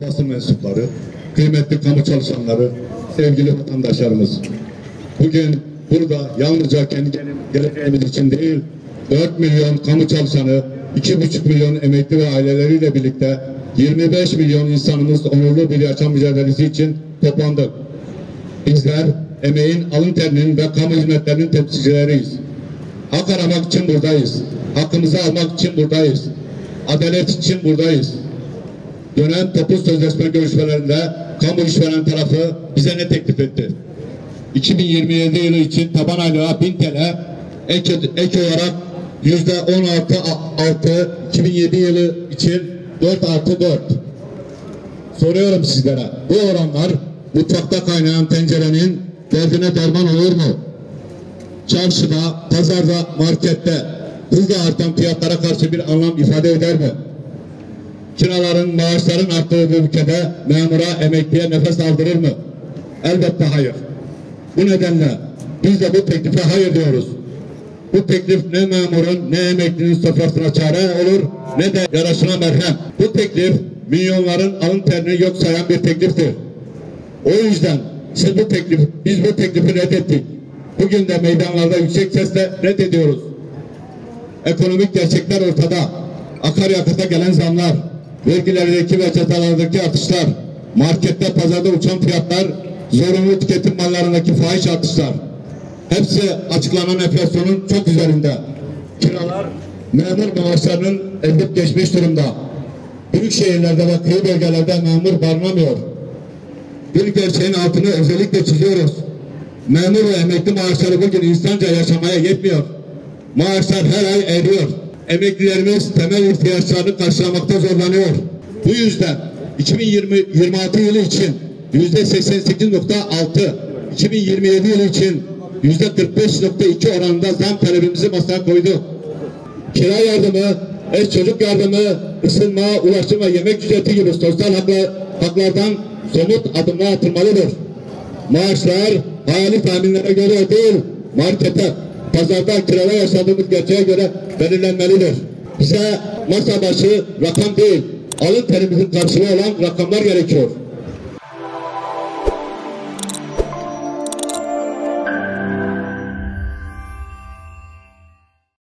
Basın mensupları, kıymetli kamu çalışanları, sevgili vatandaşlarımız. Bugün burada yalnızca kendi geleceğimiz için değil, 4 milyon kamu çalışanı, 2,5 milyon emekli ve aileleriyle birlikte 25 milyon insanımız onurlu bir yaşam mücadelesi için toplandık. Bizler emeğin, alın terinin ve kamu hizmetlerinin temsilcileriyiz. Hak aramak için buradayız. Hakkımızı almak için buradayız. Adalet için buradayız. Dönem toplu sözleşme görüşmelerinde kamu işveren tarafı bize ne teklif etti? 2027 yılı için taban aylığa 1000 TL, ek olarak %16 2007 yılı için 4+4. Soruyorum sizlere, bu oranlar mutfakta kaynayan tencerenin derdine derman olur mu? Çarşıda, pazarda, markette hızla artan fiyatlara karşı bir anlam ifade eder mi? Kiraların, maaşların arttığı bir ülkede memura, emekliye nefes aldırır mı? Elbette hayır. Bu nedenle biz de bu teklife hayır diyoruz. Bu teklif ne memurun ne emeklinin sofrasına çare olur ne de yarasına merhem. Bu teklif milyonların alın terini yok sayan bir tekliftir. O yüzden biz bu teklifi reddettik. Bugün de meydanlarda yüksek sesle reddediyoruz. Ekonomik gerçekler ortada. Akaryakıta gelen zamlar, vergilerdeki ve cezalardaki artışlar, markette, pazarda uçan fiyatlar, zorunlu tüketim mallarındaki fahiş artışlar. Hepsi açıklanan enflasyonun çok üzerinde. Kiralar, memur maaşlarının edip geçmiş durumda. Büyük şehirlerde ve kıyı bölgelerde memur barınamıyor. Bir gerçeğin altını özellikle çiziyoruz. Memur ve emekli maaşları bugün insanca yaşamaya yetmiyor. Maaşlar her ay eriyor. Emeklilerimiz temel ihtiyaçlarını karşılamakta zorlanıyor. Bu yüzden 2026 yılı için %88.6, 2027 yılı için %45.2 oranında zam talebimizi masaya koyduk. Kira yardımı, eş çocuk yardımı, ısınma, ulaşım ve yemek ücreti gibi sosyal haklardan somut adımlar atılmalıdır. Maaşlar hayali tahminlere göre değil, markete, pazarda kirada yaşadığımız gerçeğe göre belirlenmelidir. Bize masa başı rakam değil, alın terimizin karşılığı olan rakamlar gerekiyor.